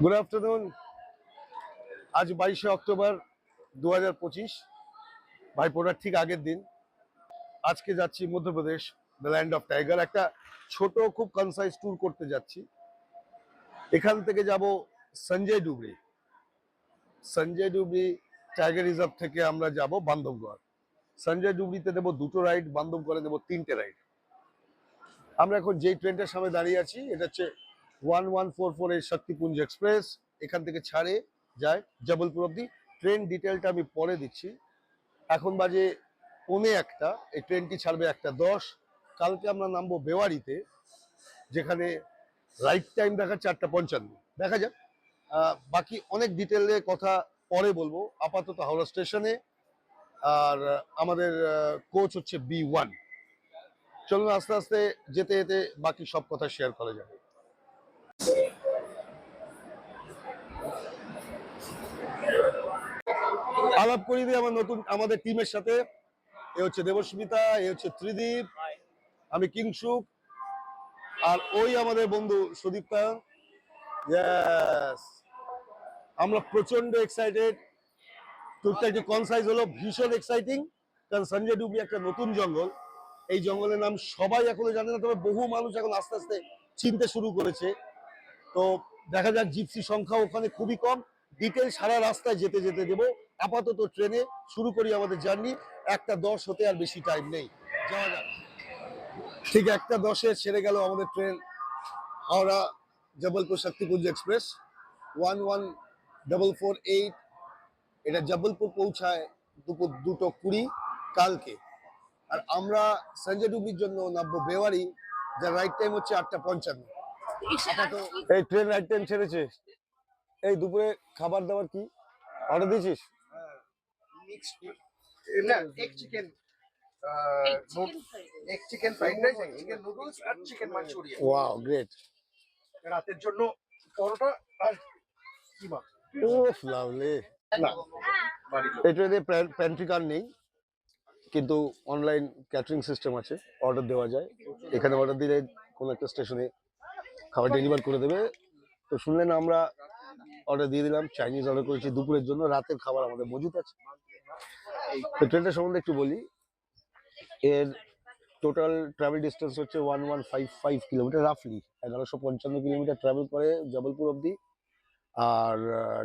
Good afternoon. আজ 22শে October 2025, ভাইফোঁটার ঠিক আগের দিন। আজকে যাচ্ছি Madhya Pradesh, the land of tiger. একটা ছোট খুব কনসাইজ ট্যুর করতে যাচ্ছি। এখান থেকে যাব সঞ্জয় ডুবরি। সঞ্জয় ডুবরি টাইগার রিজার্ভ থেকে আমরা যাব বান্ধবগড়। সঞ্জয় ডুবরিতে দেবো 2টো রাইড, বান্ধবগড়ে দেবো 3টে রাইড। আমরা এখন যেই ট্রেনটার সামনে দাঁড়িয়ে আছি এটা হচ্ছে 1144 এর শক্তিপুঞ্জ এক্সপ্রেস। এখান থেকে ছাড়ে যায় জবলপুর অব্দি। ট্রেন ডিটেলটা আমি পরে দিচ্ছি। এখন বাজে 1:45। এই ট্রেনটি ছাড়বে 1:10। কালকে আমরা নামবো বেওয়ারিতে, যেখানে রাইট টাইম দেখাচ্ছে 8:55। দেখা যাক, বাকি অনেক ডিটেলে কথা পরে বলবো। আপাতত হাওড়া স্টেশনে, আর আমাদের কোচ হচ্ছে B1। চলুন আস্তে আস্তে যেতে যেতে বাকি সব কথা শেয়ার করা যাবে। আলাপ করিয়ে দিই আমাদের টিমের সাথে। এ হচ্ছে দেবস্মিতা, এ হচ্ছে ত্রিদীপ, আমি কিংসুক, আর ওই আমাদের বন্ধু সুদীপ্তা। আমরা প্রচন্ড এক্সাইটেড। টুকটা একটু কনসাইজ হলো, ভীষণ এক্সাইটিং। কারণ সঞ্জয় ডুবরি একটা নতুন জঙ্গল। এই জঙ্গলের নাম সবাই এখনো জানে না, তবে বহু মানুষ এখন আস্তে আস্তে চিনতে শুরু করেছে। তো দেখা যাক, জিপসি সংখ্যা ওখানে খুবই কম। ডিটেল সারা রাস্তায় যেতে যেতে দেবো। আপাতত ট্রেনে শুরু করি আমাদের জার্নি। 1:10 হতে আর বেশি টাইম নেই, যাওয়া যাক। ঠিক 1:10 ছেড়ে গেল আমাদের ট্রেন, হাওড়া জবলপুর শক্তিপুঞ্জ এক্সপ্রেস 11448। এটা জবলপুর পৌঁছায় দুপুর 2:20 কালকে। আর আমরা সঞ্জয় ডুবরির জন্য নামবো বেওয়ারি, যার রাইট টাইম হচ্ছে 8:55। এই ট্রেন রাইট টাইম ছেড়েছে। এই দুপুরে খাবার দাবার কি অর্ডার দিয়েছিস? Egg chicken fried rice, chicken noodles আর চিকেন মাঞ্চুরিয়ান। Wow, great. রাতের জন্য পরোটা আর কিমা। ওফ, লাভলি। না, এই ট্রেনে প্যান্ট্রি কার নেই, কিন্তু অনলাইন ক্যাটারিং সিস্টেম আছে, অর্ডার দেওয়া যায়। এখানে অর্ডার দিলে কোনো একটা স্টেশনে খাবার ডেলিভার করে দেবে। তো শুনলেন, আমরা অর্ডার দিয়ে দিলাম, চাইনিজ অর্ডার করেছি দুপুরের জন্য। রাতের খাবার আমাদের মজুত আছে। তো ট্রেনটার সম্বন্ধে একটু বলি। এর টোটাল ট্রাভেল ডিস্টেন্স হচ্ছে 1155 কিলোমিটার, রাফলি 1155 কিলোমিটার ট্রাভেল করে জবলপুর অব্দি। আর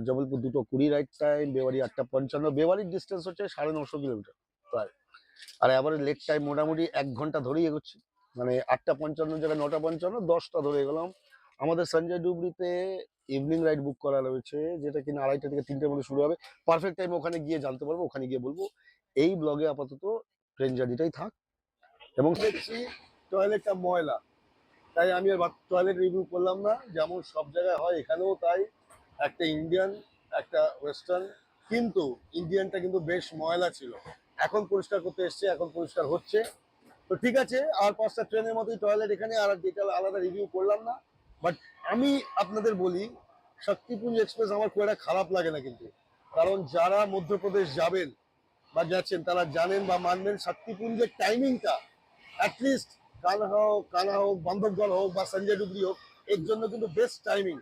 জবলপুর 2:20 রাইট টাইম, বেওয়ারি 8:55। বেওয়ারির ডিস্টেন্স হচ্ছে 950 কিলোমিটার প্রায়। আর এবারে লেট টাইম মোটামুটি 1 ঘন্টা ধরেই এগোচ্ছে। মানে 8:55 জায়গায় 9:55, 10টা ধরে এগোলাম। আমাদের সঞ্জয় ডুবরিতে ইভিনিং রাইড বুক করা রয়েছে, যেটা কিনা 2:30 থেকে 3টের মধ্যে শুরু হবে। পারফেক্ট টাইম ওখানে গিয়ে জানতে পারবো, ওখানে গিয়ে বলবো। এই ব্লগে আপাতত ট্রেন জার্নিটাই থাক। এবং দেখছি টয়লেটটা ময়লা, তাই আমি আর টয়লেট রিভিউ করলাম না। যেমন সব জায়গায় হয় এখানেও তাই। একটা ইন্ডিয়ান, একটা ওয়েস্টার্ন, কিন্তু ইন্ডিয়ানটা কিন্তু বেশ ময়লা ছিল। এখন পরিষ্কার করতে এসছে, এখন পরিষ্কার হচ্ছে। তো ঠিক আছে, আর 5টা ট্রেনের মতোই টয়লেট এখানে, আর ডিটেল আলাদা রিভিউ করলাম না। বাট আমি আপনাদের বলি, শক্তিপুঞ্জ এক্সপ্রেস আমার খুব একটা খারাপ লাগে না কিন্তু। কারণ যারা মধ্যপ্রদেশ যাবেন বা যাচ্ছেন তারা জানেন বা মানবেন, শক্তিপুঞ্জের টাইমিংটা অ্যাটলিস্ট কানা হোক, বান্ধবগড় হোক বা সঞ্জয় ডুবরি হোক, এর জন্য কিন্তু বেস্ট টাইমিং।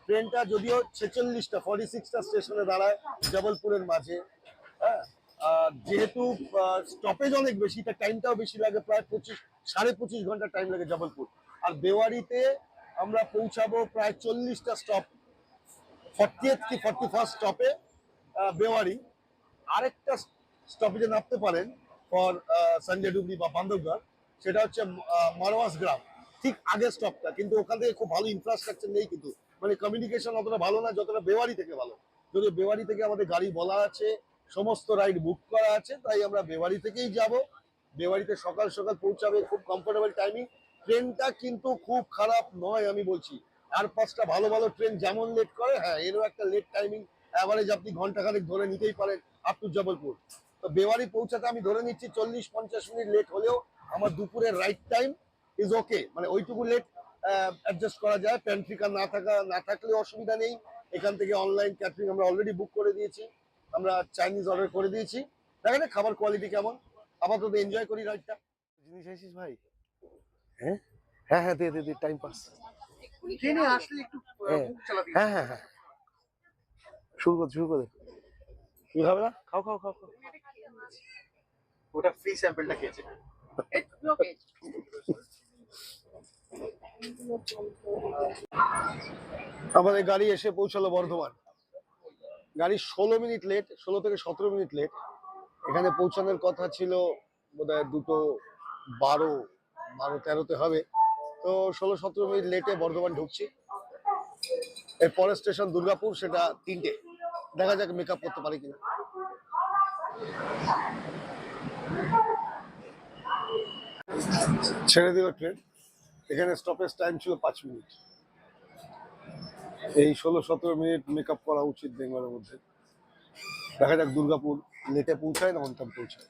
ট্রেনটা যদিও 46টা স্টেশনে দাঁড়ায় জবলপুরের মাঝে, হ্যাঁ, যেহেতু স্টপেজ অনেক বেশি, তার টাইমটাও বেশি লাগে, প্রায় 25-25.5 ঘন্টা টাইম লাগে জবলপুর। আর বেওয়ারিতে আমরা পৌঁছাবো প্রায় 40টা স্টপ, 40th কি 41st স্টপে বেওয়ারি। আরেকটা স্টপেজে নামতে পারেন ফর সঞ্জয় ডুবরি বা বান্ধবগড়, সেটা হচ্ছে মারওয়াস গ্রাম, ঠিক আগের স্টপটা। কিন্তু ওখান থেকে খুব ভালো ইনফ্রাস্ট্রাকচার নেই, কিন্তু মানে কমিউনিকেশন অতটা ভালো না যতটা বেওয়ারি থেকে ভালো। যদিও বেওয়ারি থেকে আমাদের গাড়ি বলা আছে, সমস্ত রাইড বুক করা আছে, তাই আমরা বেওয়ারি থেকেই যাব। বেওয়ারিতে সকাল সকাল পৌঁছাবে, খুব কমফোর্টেবল টাইমিং। ট্রেনটা কিন্তু খুব খারাপ নয় আমি বলছি। আর 5টা ভালো ভালো ট্রেন যেমন লেট করে, হ্যাঁ, এরও একটা লেট টাইমিং অ্যাভারেজ আপনি ঘন্টাখানেক ধরে নিতেই পারেন আপ টু জবলপুর। তো বেওয়ারি পৌঁছাতে আমি ধরে নিচ্ছি 40-50 মিনিট লেট হলেও আমার দুপুরের রাইট টাইম ইজ ওকে। মানে ওইটুকু লেট অ্যাডজাস্ট করা যায়। প্যান্ট্রিকার না থাকলে অসুবিধা নেই। এখান থেকে অনলাইন ক্যাটারিং আমরা অলরেডি বুক করে দিয়েছি, আমরা চাইনিজ অর্ডার করে দিয়েছি। দেখা যাক খাবার কোয়ালিটি কেমন। আপাতত এনজয় করি রাইডটা। জিনিস আছিস ভাই? হ্যাঁ হ্যাঁ হ্যাঁ, দে দে দে, টাইম পাস। ট্রেনে আসলে একটু হ্যাঁ। মুখ চালাতে হ্যাঁ হ্যাঁ হ্যাঁ, শুরু করে কি খাবে না, খাও খাও খাও খাও। ওটা ফ্রি স্যাম্পলটা খেয়েছে। আমাদের গাড়ি এসে পৌঁছালো বর্ধমান। গাড়ি 16 মিনিট লেট, 16 থেকে 17 মিনিট লেট। এখানে পৌঁছানোর কথা ছিল বোধহয় 2:12, 12:13 হবে। তো 16-17 মিনিট লেটে বর্ধমান ঢুকছি। এর পরের স্টেশন দুর্গাপুর, সেটা 3টে। দেখা যাক মেকআপ করতে পারি কিনা। ছেড়ে দিল ট্রেন। এখানে স্টপেজ টাইম ছিল 5 মিনিট। এই 16-17 মিনিট মেকআপ করা উচিত বেঙ্গলের মধ্যে। দেখা যাক দুর্গাপুর লেটে পৌঁছায় না অন টাইম পৌঁছায়।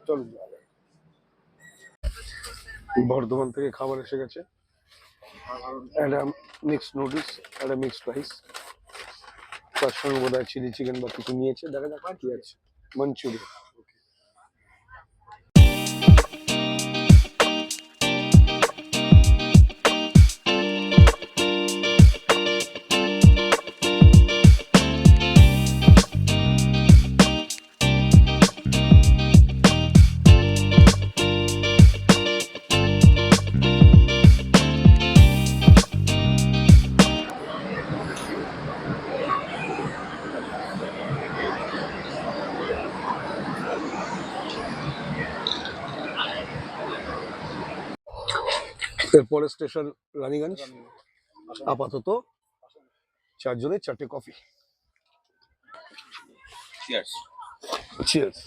চলুন যাওয়া যাক। বর্ধমান থেকে খাবার এসে গেছে। একটা মিক্সড নুডলস, একটা মিক্সড রাইস, তার সঙ্গে বোধ হয় চিলি চিকেন বা কিছু নিয়েছে। দেখা যাক কি আছে। মাঞ্চুরিয়ান। এরপরে স্টেশন রানীগঞ্জ। আপাতত 4 জনের 4টে কফি। চিয়ার্স। চিয়ার্স।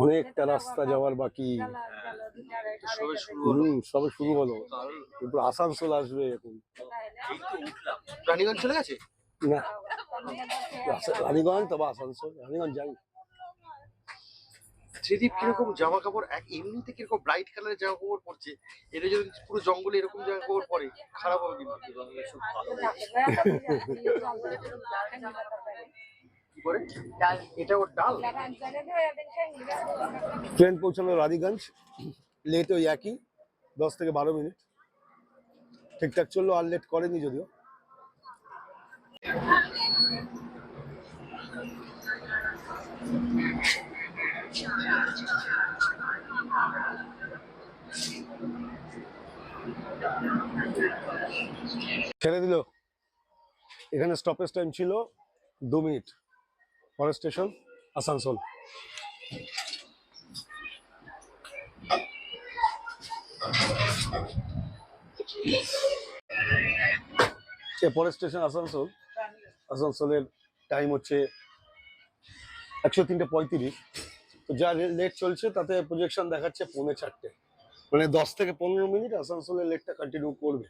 অনেকটা রাস্তা যাওয়ার বাকি। সবে শুরু হলো। এরপর আসানসোল আসবে এখন। রানীগঞ্জ চলে গেছে? না, রানীগঞ্জ তবে আসানসোল। রানীগঞ্জ যাই। ত্রিদীপ কিরকম জামা কাপড় এমনিতে কিরকম ব্রাইট কালারের জামা কাপড় পরছে, এটা যদি পুরো জঙ্গলে এরকম জামা কাপড় পরে খারাপ হবে কিন্তু। এটা ওর ডাল। ট্রেন পৌঁছালো রানীগঞ্জ, লেট ওই একই 10 থেকে 12 মিনিট। ঠিকঠাক চললো, আর লেট করেনি যদিও। ছেড়ে দিল। এখানে স্টপেজ টাইম ছিল 2 মিনিট। পরের স্টেশন আসানসোল। পরের স্টেশন আসানসোল। আসানসোলের টাইম হচ্ছে 3:35। তো যা লেট চলছে তাতে প্রজেকশন দেখাচ্ছে 3:45। মানে 10 থেকে 15 মিনিট আসানসোলের লেটটা কন্টিনিউ করবে।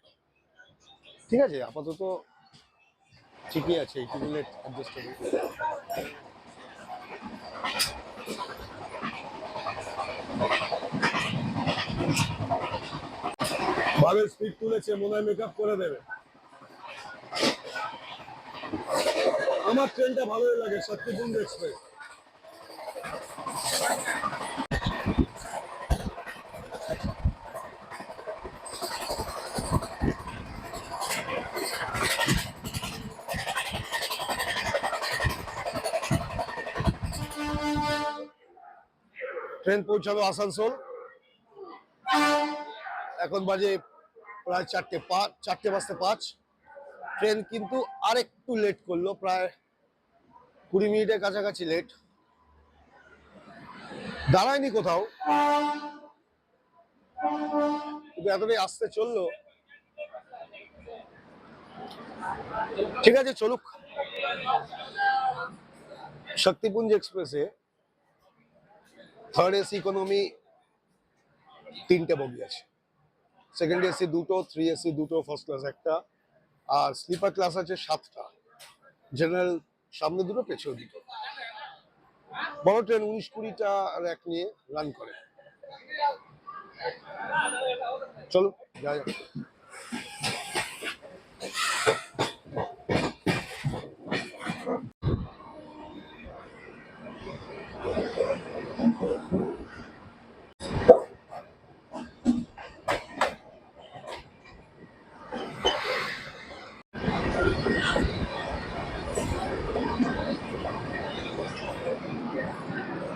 ঠিক আছে, আপাতত ঠিকই আছে, এইটুকু লেট অ্যাডজাস্ট হবে। ভালো স্পিড তুলেছে, মনে হয় মেকআপ করে দেবে। আমার ট্রেনটা ভালোই লাগে, শক্তিপুঞ্জ এক্সপ্রেস। ট্রেন পৌঁছালো আসানসোল। এখন বাজে প্রায় 4:05। ট্রেন কিন্তু আরেকটু লেট করলো, প্রায় 20 মিনিটের কাছাকাছি লেট। দাঁড়ায়নি কোথাও, কিন্তু এতটাই আসতে চললো। ঠিক আছে, চলুক। শক্তিপুঞ্জ এক্সপ্রেসে থার্ড এসি ইকোনমি 3টে বগি আছে, সেকেন্ড এসি 2টো, 3 এসি 2টো, ফার্স্ট ক্লাস 1টা, আর স্লিপার ক্লাস আছে 7টা। জেনারেল সামনে 2টো, পেছনে 2টো। বড় ট্রেন 19-20টা র্যাক নিয়ে রান করে। চলো যাই।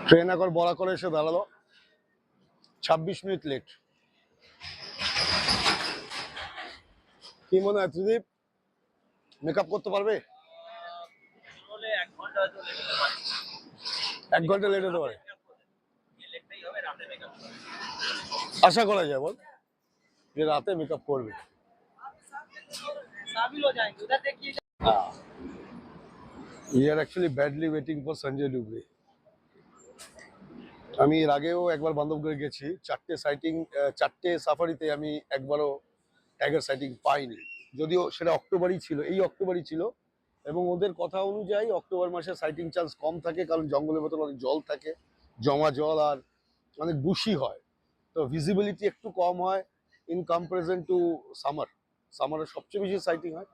ট্রেন এখন বরাকরে এসে দাঁড়ালো, 26 মিনিট লেট। কি মনে হয় ত্রিদীপ, মেকআপ করতে পারবে? 1 ঘন্টা লেট হতে পারে, আশা করা যায় বল যে রাতে মেকআপ করবে। We are actually badly waiting for Sanjay Dubey. আমি এর আগেও একবার বান্ধবগড়ে গেছি, 4টে সাইটিং, 4টে সাফারিতে আমি একবারও টাইগার সাইটিং পাইনি, যদিও সেটা অক্টোবরই ছিল, এই অক্টোবরই ছিল। এবং ওদের কথা অনুযায়ী অক্টোবর মাসে সাইটিং চান্স কম থাকে, কারণ জঙ্গলের ভেতর অনেক জল থাকে, জমা জল, আর অনেক বুশি হয়, তো ভিজিবিলিটি একটু কম হয় ইন কম্পারিজন টু সামার। সামারে সবচেয়ে বেশি সাইটিং হয়।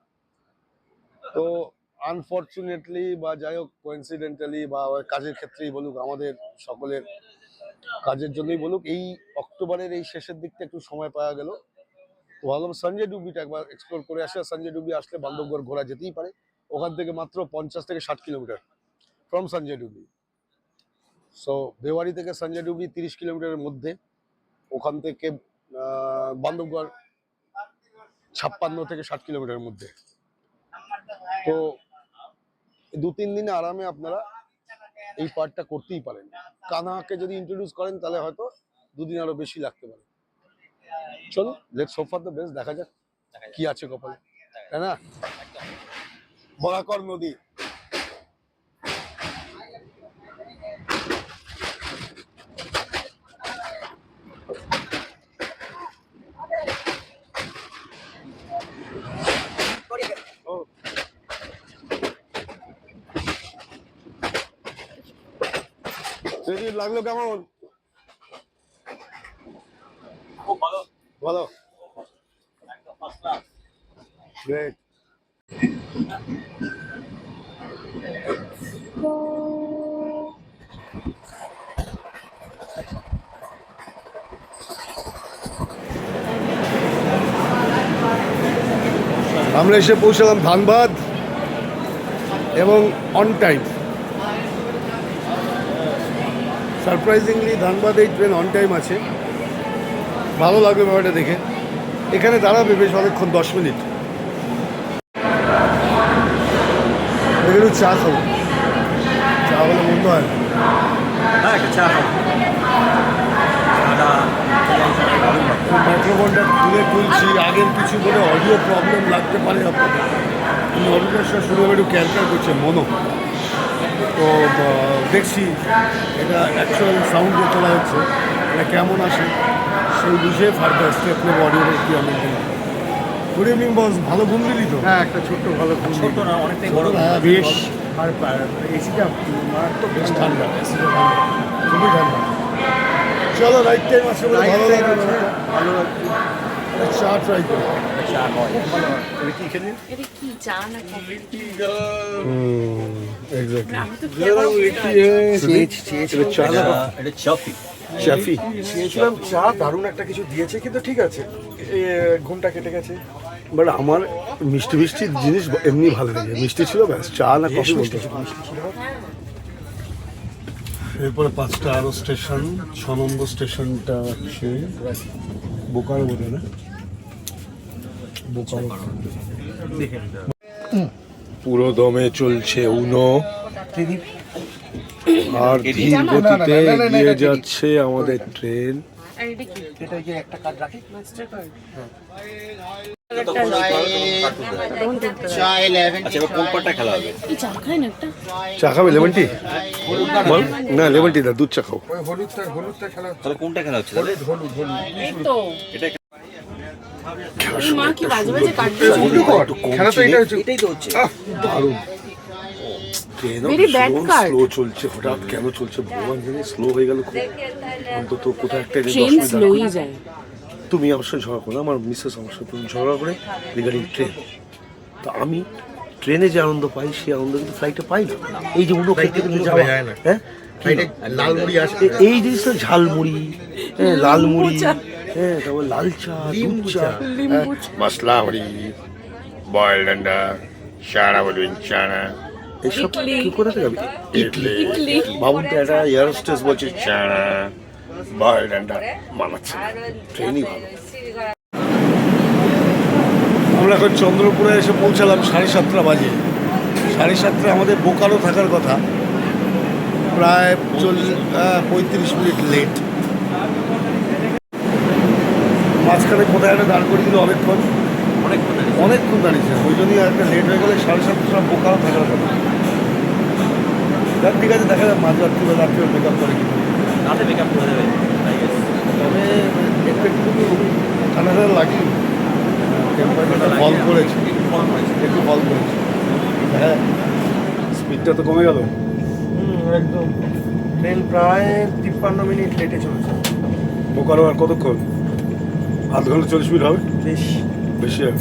তো আনফর্চুনেটলি বা যাই হোক কোইন্সিডেন্টালি বা কাজের ক্ষেত্রেই বলুক, আমাদের সকলের কাজের জন্যই বলুক, এই অক্টোবরের এই শেষের দিকটা একটু সময় পাওয়া গেল। তো ভাবলাম সঞ্জয় ডুবিটা একবার এক্সপ্লোর করে আসে। সঞ্জয় ডুবি আসলে বান্ধবগড় ঘোরা যেতেই পারে, ওখান থেকে মাত্র 50 থেকে 60 কিলোমিটার ফ্রম সঞ্জয় ডুবি। সো বেওয়ারি থেকে সঞ্জয় ডুবি 30 কিলোমিটারের মধ্যে, ওখান থেকে বান্ধবগড় 56 থেকে 60 কিলোমিটারের মধ্যে। তো 2-3 দিনে আরামে আপনারা এই পার্টটা করতেই পারেন। কানহাকে যদি ইন্ট্রোডিউস করেন তাহলে হয়তো 2 দিন আরো বেশি লাগতে পারে। চলো let's hope for the best, দেখা যাক কি আছে কপালে, তাই না? বরাকর নদী, লাগলো কেমন? খুব ভালো, ভালো, গ্রেট। আমরা এসে পৌঁছালাম ধানবাদ এবং অন টাইম। সারপ্রাইজিংলি ধানবাদ এই ট্রেন অন টাইম আছে, ভালো লাগবে ব্যাপারটা দেখে। এখানে দাঁড়াবে বেশ অনেকক্ষণ, 10 মিনিট। একটু চা খাবো, চা হলে মন্দ হয় না। হ্যাঁ একটা চা খাবো। মাইক্রোফোনটা খুলে তুলছি, আগের কিছু বলে অডিও প্রবলেম লাগতে পারে আপনাদের। আমি অডিওটা শুনে একটু ক্যারকার করছে মনো, তো দেখছি এটা অ্যাকচুয়াল সাউন্ড যে তোলা হচ্ছে এটা কেমন আসে, সেই বুঝে ফার্দার স্টেপ নেব অডিওটা কি আমি। গুড ইভিনিং বস, ভালো ঘুম দিলি তো? হ্যাঁ, একটা ছোট্ট ভালো ঘুম দিই। ছোট না, অনেকটাই বড়। হ্যাঁ বেশ, আর এসিটা মারাত্মক বেশ ঠান্ডা, এসিটা ঠান্ডা, খুবই ঠান্ডা। চলো রাইট টাইম আছে বলে ভালো লাগবে, ভালো লাগছে। চা ট্রাই করি। চা হয় খুব ভালো হয়। তুমি কি খেলি? এটা কি চা না কফি? এক্স্যাক্টলি। আমি তো খেয়ে এটা চফি। চাফি চেয়েছিলাম চা, দারুণ একটা কিছু দিয়েছে, কিন্তু ঠিক আছে, ঘুমটা কেটে গেছে। বাট আমার মিষ্টি মিষ্টি জিনিস এমনি ভালো লাগে, মিষ্টি ছিল ব্যাস, চা না কফি বলতে। মিষ্টি ছিল। এরপরে 5টা আরো স্টেশন, 6 নম্বর স্টেশনটা হচ্ছে বোকারো বোধহয়, না বোকারো। পুরো দমে চলছে উনো, আর ধীর গতিতে এগিয়ে যাচ্ছে আমাদের ট্রেন। আর এটা কি? এটা যে একটা কার্ড রাখি, মাস্টার কার্ড? আচ্ছা এবার কোন পার্টটা খেলা হবে? এই চা খাই না একটা? চা খাবে? লেমন টি বল না, লেমন টি না, দুধ চা খাও। ওই হলুদটা খেলা হচ্ছে। তাহলে কোনটা খেলা হচ্ছে? হলুদ এই তো এটা এই মা কি বাজে বাজে কাট দিচ্ছে। খেলা তো এটা হচ্ছে। এটাই তো হচ্ছে। দারুণ। ট্রেনও Very bad card. স্লো চলছে, হঠাৎ কেন চলছে ভগবান জানে, স্লো হয়ে গেল খুব। অন্তত কোথাও একটা ট্রেন স্লোই যায়। তুমি অবশ্যই ঝগড়া করো, আমার মিসেস আমার সাথে ঝগড়া করে রিগার্ডিং ট্রেন। তো আমি ট্রেনে যে আনন্দ পাই সেই আনন্দ কিন্তু ফ্লাইটে পাই না। এই যে উনো খেতে কিন্তু যাওয়া যায় না। হ্যাঁ, লাল মুড়ি আসে, এই জিনিসটা ঝালমুড়ি, হ্যাঁ লাল মুড়ি, হ্যাঁ তারপর লাল চা, দুধ চা, মশলা মুড়ি, বয়েলড আন্ডা, চানা বলবেন চানা। এইসব কি করে যাবে? ইডলি। ইডলি। ভাবুন তো একটা এয়ার হোস্টেস বলছে চানা বায়োডান্ডা মানাচ্ছে না। ট্রেনই ভালো। আমরা এখন চন্দ্রপুরে এসে পৌঁছালাম 7:30 বাজে। 7:30 আমাদের বোকারো থাকার কথা, প্রায় 35 মিনিট লেট। মাঝখানে কোথায় একটা দাঁড় করিয়ে দিল অনেকক্ষণ দাঁড়িয়েছে, ওই জন্যই একটা লেট হয়ে গেলে 7:30 বোকারো থাকার কথা। ঠিক আছে, দেখা যাক মাঝরাত্রি বা রাত্রিও মেক আপ করে কিন্তু রাতে মেকআপ করে দেবে তবে একটু ঠান্ডা লাগে। টেম্পারেচারটা ফল করেছে, একটু ফল করেছে। হ্যাঁ, স্পিডটা তো কমে গেল। একদম। ট্রেন প্রায় 53 মিনিট লেটে চলেছে। বোকারো আর কতক্ষণ? আধ ঘন্টা 40 মিনিট হবে, বেশ বেশি হবে।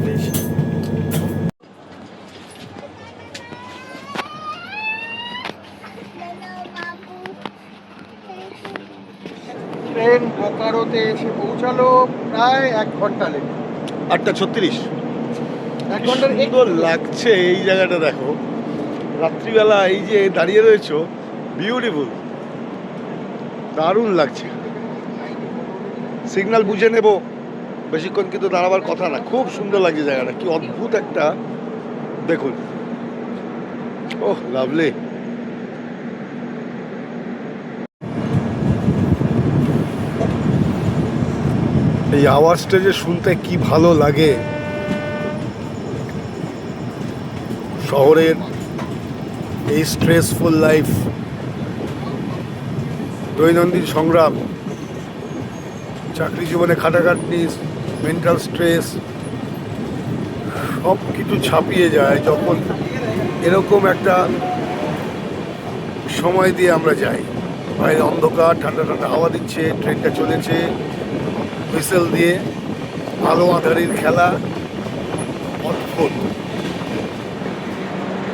বেশ। ট্রেন বোকারোতে এসে পৌঁছালো প্রায় 1 ঘন্টা লেট। 8:36। 1 ঘন্টার সুন্দর লাগছে এই জায়গাটা, দেখো রাত্রিবেলা এই যে দাঁড়িয়ে রয়েছো, বিউটিফুল, দারুণ লাগছে। সিগন্যাল বুঝে নেব, বেশিক্ষণ কিন্তু দাঁড়াবার কথা না। খুব সুন্দর লাগছে জায়গাটা, কি অদ্ভুত একটা, দেখুন। ওহ লাভলি। এই আওয়াজটা যে শুনতে কি ভালো লাগে। শহরের এই স্ট্রেসফুল লাইফ, দৈনন্দিন সংগ্রাম, চাকরি জীবনে খাটাখাটনি, মেন্টাল স্ট্রেস সব কিছু ছাপিয়ে যায় যখন এরকম একটা সময় দিয়ে আমরা যাই। বাইরে অন্ধকার, ঠান্ডা ঠান্ডা হাওয়া দিচ্ছে, ট্রেনটা চলেছে হুইসেল দিয়ে, আলো আঁধারির খেলা, অদ্ভুত।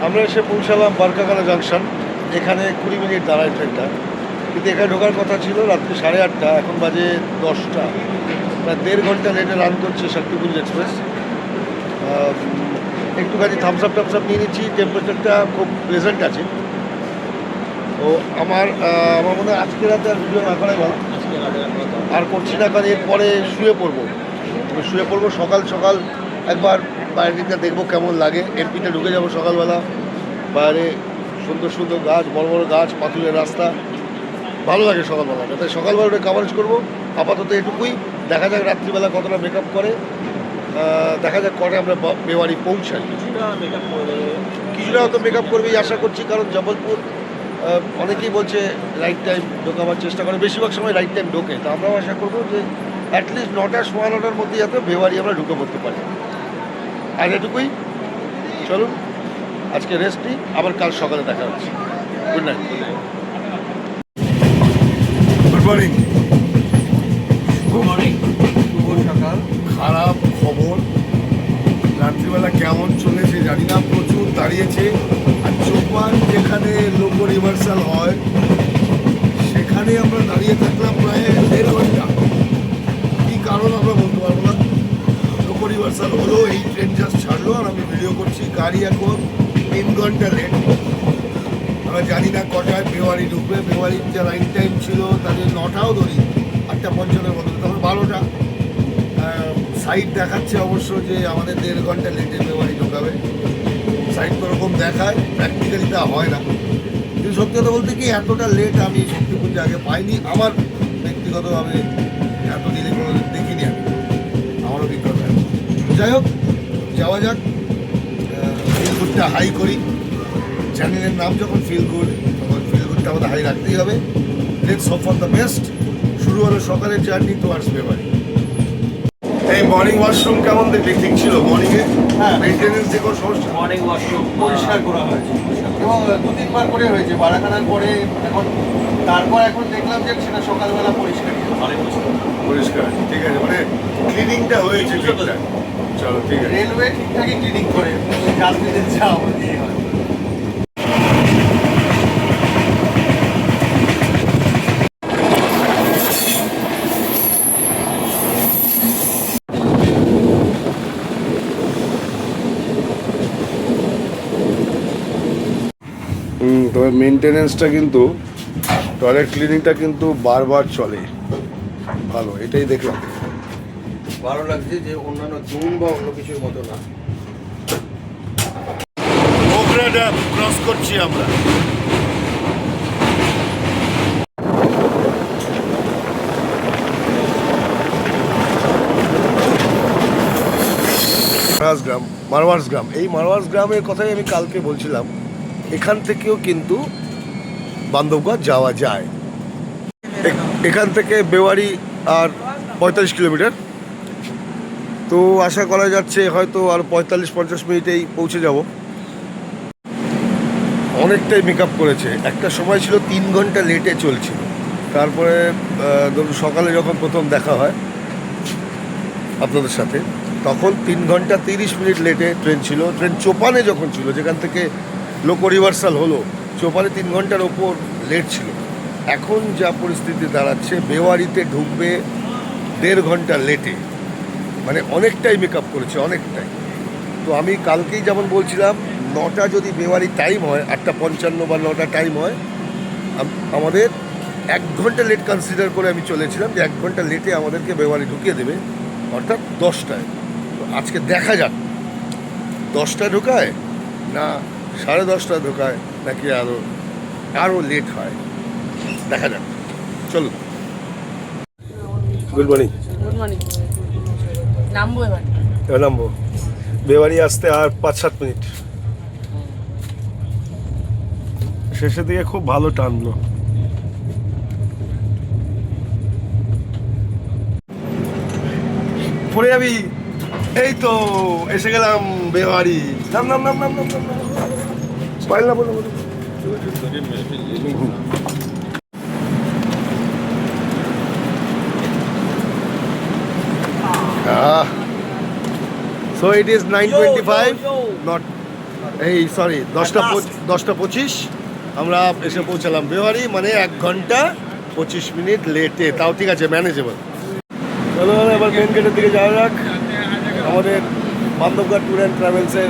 আমরা এসে পৌঁছালাম বারকাকানা জাংশন। এখানে 20 মিনিট দাঁড়ায় ট্রেনটা, কিন্তু এখানে ঢোকার কথা ছিল রাত্রি 8:30, এখন বাজে 10টা। প্রায় 1.5 ঘন্টা লেটে রান করছে শক্তিপুঞ্জ এক্সপ্রেস। একটুখানি থামস আপ নিয়ে নিচ্ছি, টেম্পারেচারটা খুব প্লেজেন্ট আছে। তো আমার মনে হয় আজকে রাতে আর ভিডিও না করাই ভালো। আর করছি না, কারণ এরপরে শুয়ে পড়বো সকাল সকাল একবার বাইরের দিকটা দেখবো কেমন লাগে। এমপিতে ঢুকে যাবো সকালবেলা, বাইরে সুন্দর সুন্দর গাছ, বড় বড় গাছ, পাথুরের রাস্তা, ভালো লাগে সকালবেলা। তাই সকালবেলা ওটা কভারেজ করবো। আপাতত এটুকুই, দেখা যাক রাত্রিবেলা কতটা মেকআপ করে, দেখা যাক কটা আমরা মেওয়ারি পৌঁছাই। কিছুটা হয়তো মেকআপ করবেই আশা করছি, কারণ জবলপুর অনেকেই বলছে রাইট টাইম ঢোকাবার চেষ্টা করে, বেশিরভাগ সময় রাইট টাইম ঢোকে। তো আমরাও আশা করবো যে অ্যাটলিস্ট 9টা, 9:15টার মধ্যে যাতে মেওয়ারি আমরা ঢুকে পড়তে পারি। আর এটুকুই, চলুন আজকে রেস্ট নিই, আবার কাল সকালে দেখা হচ্ছে। Good night. Good morning. শুভ সকাল। খারাপ খবর, রাত্রিবেলা কেমন চলেছে জানি না, প্রচুর দাঁড়িয়েছে। আর চোপান যেখানে লোকো রিভার্সাল হয় সেখানে আমরা দাঁড়িয়ে থাকলাম প্রায় 1.5 ঘন্টা। কী কারণ আমরা বলতে পারবো না। লোকো রিভার্সাল হলো, এই ট্রেন জাস্ট ছাড়লো আর আমি ভিডিও করছি। গাড়ি এখন 3 ঘন্টা লেট। আমরা জানি না কটায় মেওয়ারি ঢুকবে। মেওয়ারির যা রাইট টাইম ছিল তাদের 9টাও ধরি, 8:55 মতো, তখন 12টা। সাইট দেখাচ্ছে অবশ্য যে আমাদের 1.5 ঘন্টা লেটে মেওয়ারি ঢোকাবে। সাইট তো ওরকম দেখায়, প্র্যাকটিক্যালি তা হয় না। কিন্তু সত্যি কথা বলতে কি, এতটা লেট আমি শক্তিপুঞ্জে আগে পাইনি। আমার ব্যক্তিগতভাবে এত দিনে কোনো দেখিনি আমি, আমার অভিজ্ঞতা। যাই হোক, যাওয়া যাক, ফিল গুডটা হাই করি। চ্যানেলের নাম যখন ফিল গুড, তখন ফিল গুডটা আমাদের হাই রাখতেই হবে। Let's hope for the best. শুরু হলো সকালের জার্নি টুয়ার্ডস মেওয়ারি। এই মর্নিং ওয়াশরুম কেমন দেখলি? ঠিক ছিল মর্নিংয়ে? হ্যাঁ, মেনটেনেন্স যে কোনো সমস্যা? মর্নিং ওয়াশরুম পরিষ্কার করা হয়েছে এবং 2-3 বার করে হয়েছে বারাখানার পরে। এখন দেখলাম যে সেটা সকালবেলা পরিষ্কার। পরিষ্কার, ঠিক আছে, মানে ক্লিনিংটা হয়েছে ঠিকঠাক। চলো ঠিক আছে। রেলওয়ে ঠিকঠাকই ক্লিনিং করে, যাত্রীদের যা অবধি হয়। তবে মেনটেনেন্সটা কিন্তু টয়লেট ক্লিনিংটা কিন্তু বারবার চলে, ভালো, এটাই দেখলাম। ভালো লাগছে যে অন্যান্য জুন বা অন্য কিছুর মতো না। ওবরা ড্যাম ক্রস করছি আমরা। মারওয়ার্স গ্রাম, এই মারওয়ার্স গ্রামের কথাই আমি কালকে বলছিলাম। এখান থেকেও কিন্তু বান্ধবগড় যাওয়া যায়। এখান থেকে বেওয়ারি আর 45 কিলোমিটার, তো আশা করা যাচ্ছে হয়তো আর 45-50 মিনিটেই পৌঁছে যাব। অনেকটাই মেকআপ করেছে। একটা সময় ছিল 3 ঘন্টা লেটে চলছিল, তারপরে ধরুন সকালে যখন প্রথম দেখা হয় আপনাদের সাথে, তখন 3 ঘন্টা 30 মিনিট লেটে ট্রেন ছিল। ট্রেন চোপানে যখন ছিল, যেখান থেকে লোকো রিভার্সাল হলো, চোপানে 3 ঘন্টার ওপর লেট ছিল। এখন যা পরিস্থিতি দাঁড়াচ্ছে, বেওয়ারিতে ঢুকবে 1.5 ঘন্টা লেটে, মানে অনেকটাই মেকআপ করেছে, অনেকটাই। তো আমি কালকেই যেমন বলছিলাম, 9টা যদি বেওয়ারি টাইম হয়, 8:55 বা 9টা টাইম হয়, আমাদের 1 ঘন্টা লেট কনসিডার করে আমি চলেছিলাম যে 1 ঘন্টা লেটে আমাদেরকে বেওয়ারি ঢুকিয়ে দেবে, অর্থাৎ 10টায়। তো আজকে দেখা যাক 10টায় ঢোকায় না 10:30টায় ঢোকায়, নাকি আরও লেট হয়, দেখা যাক। চলুন, গুড মর্নিং। Good morning. নামবো এবার। নামবো। বেওয়ারি আসতে আর 5-7 মিনিট। শেষের দিকে খুব ভালো টানলো। পড়ে যাবি। এই তো এসে গেলাম বেওয়ারি। নাম নাম নাম নাম নাম নাম পাইল না, বলো বলো। So it is 9:25, not এই সরি 10টা 25 আমরা এসে পৌঁছালাম বেওয়ারি, মানে 1 ঘন্টা 25 মিনিট লেটে। তাও ঠিক আছে, ম্যানেজেবল। চলো এবার মেন গেটের দিকে যাওয়া যাক। আমাদের বান্ধবগড় ট্যুর অ্যান্ড ট্রাভেলসের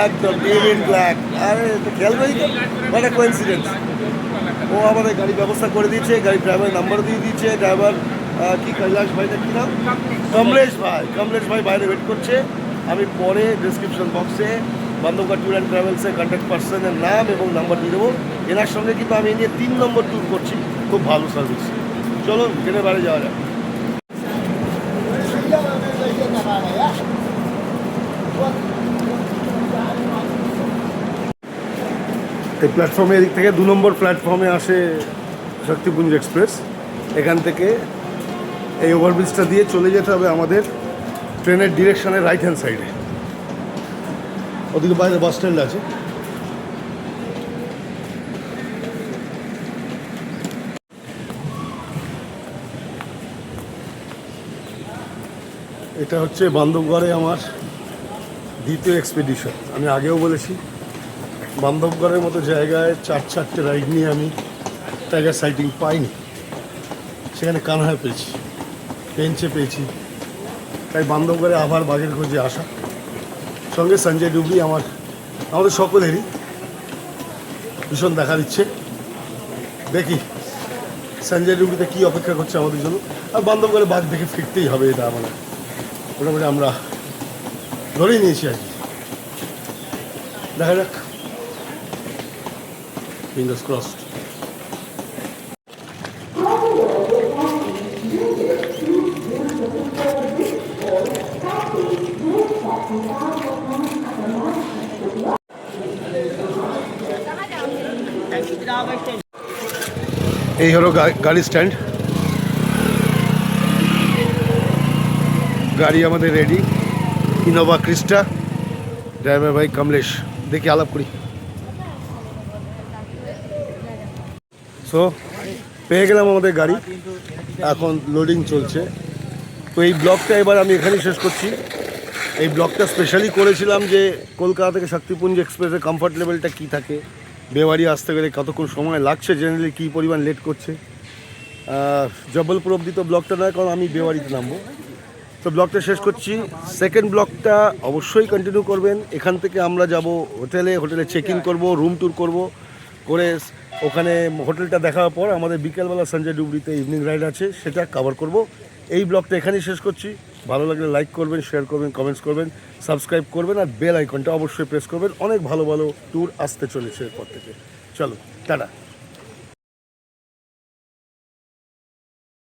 একদম টিম ইন ব্ল্যাক। আরে তো খেয়াল করি তো, একটা কোইন্সিডেন্স। ও আমাদের গাড়ি ব্যবস্থা করে দিয়েছে, গাড়ি ড্রাইভারের নাম্বার দিয়ে দিয়েছে। ড্রাইভার কি কৈলাস ভাইটা কি নাম, কমলেশ ভাই বাইরে ওয়েট করছে। আমি পরে ডেসক্রিপশন বক্সে বান্ধবগড় ট্যুর অ্যান্ড ট্রাভেলসের কন্ট্যাক্ট পার্সনের নাম এবং নাম্বার দিয়ে দেবো। এনার সঙ্গে কিন্তু আমি নিয়ে 3 নম্বর ট্যুর করছি, খুব ভালো সার্ভিস। চলুন গেটের বাইরে যাওয়া যাক। এই প্ল্যাটফর্মে এদিক থেকে 2 নম্বর প্ল্যাটফর্মে আসে শক্তিপুঞ্জ এক্সপ্রেস। এখান থেকে এই ওভারব্রিজটা দিয়ে চলে যেতে হবে আমাদের ট্রেনের ডিরেকশনের রাইট হ্যান্ড সাইডে। ওদিকে বাইরে বাস স্ট্যান্ড আছে। এটা হচ্ছে বান্ধবগড়ে আমার দ্বিতীয় এক্সপেডিশন। আমি আগেও বলেছি, বান্ধবগড়ের মতো জায়গায় 4-4টে রাইড নিয়ে আমি টাইগার সাইটিং পাইনি। সেখানে কানহায় পেয়েছি, পেঞ্চে পেয়েছি। তাই বান্ধবগড়ে আবার বাঘের খোঁজে আসা। সঙ্গে সঞ্জয় ডুবরি আমাদের সকলেরই ভীষণ দেখার ইচ্ছে। দেখি সঞ্জয় ডুবরিতে কী অপেক্ষা করছে আমাদের জন্য। আর বান্ধবগড়ে বাঘ দেখে ফিরতেই হবে, এটা আমাদের মোটামুটি আমরা ধরেই নিয়েছি আর কি। দেখা যাক, ফিঙ্গার্স ক্রসড। এই হলো গাড়ি স্ট্যান্ড। গাড়ি আমাদের রেডি, ইনোভা ক্রিস্টা, ড্রাইভার ভাই কমলেশ। দেখি আলাপ করি। সো পেয়ে গেলাম আমাদের গাড়ি, এখন লোডিং চলছে। তো এই ব্লগটা এবার আমি এখানেই শেষ করছি। এই ব্লগটা স্পেশালি করেছিলাম যে কলকাতা থেকে শক্তিপুঞ্জ এক্সপ্রেসের কমফর্ট লেভেলটা কী থাকে, বেওয়ারি আসতে গেলে কতক্ষণ সময় লাগছে, জেনারেলি কী পরিমাণ লেট করছে। জবলপুর অবধি তো ব্লগটা নয়, কারণ আমি বেওয়ারিতে নামবো। তো ব্লগটা শেষ করছি। সেকেন্ড ব্লগটা অবশ্যই কন্টিনিউ করবেন। এখান থেকে আমরা যাব হোটেলে চেক ইন করবো, রুম ট্যুর করবো, করে ওখানে হোটেলটা দেখার পর আমাদের বিকেলবেলা সঞ্জয় ডুবরিতে ইভিনিং রাইড আছে, সেটা কভার করব। এই ব্লগটা এখানেই শেষ করছি। ভালো লাগলে লাইক করবেন, শেয়ার করবেন, কমেন্টস করবেন, সাবস্ক্রাইব করবেন আর বেল আইকনটা অবশ্যই প্রেস করবেন। অনেক ভালো ভালো ট্যুর আসতে চলেছে এরপর থেকে। চলো, টাটা।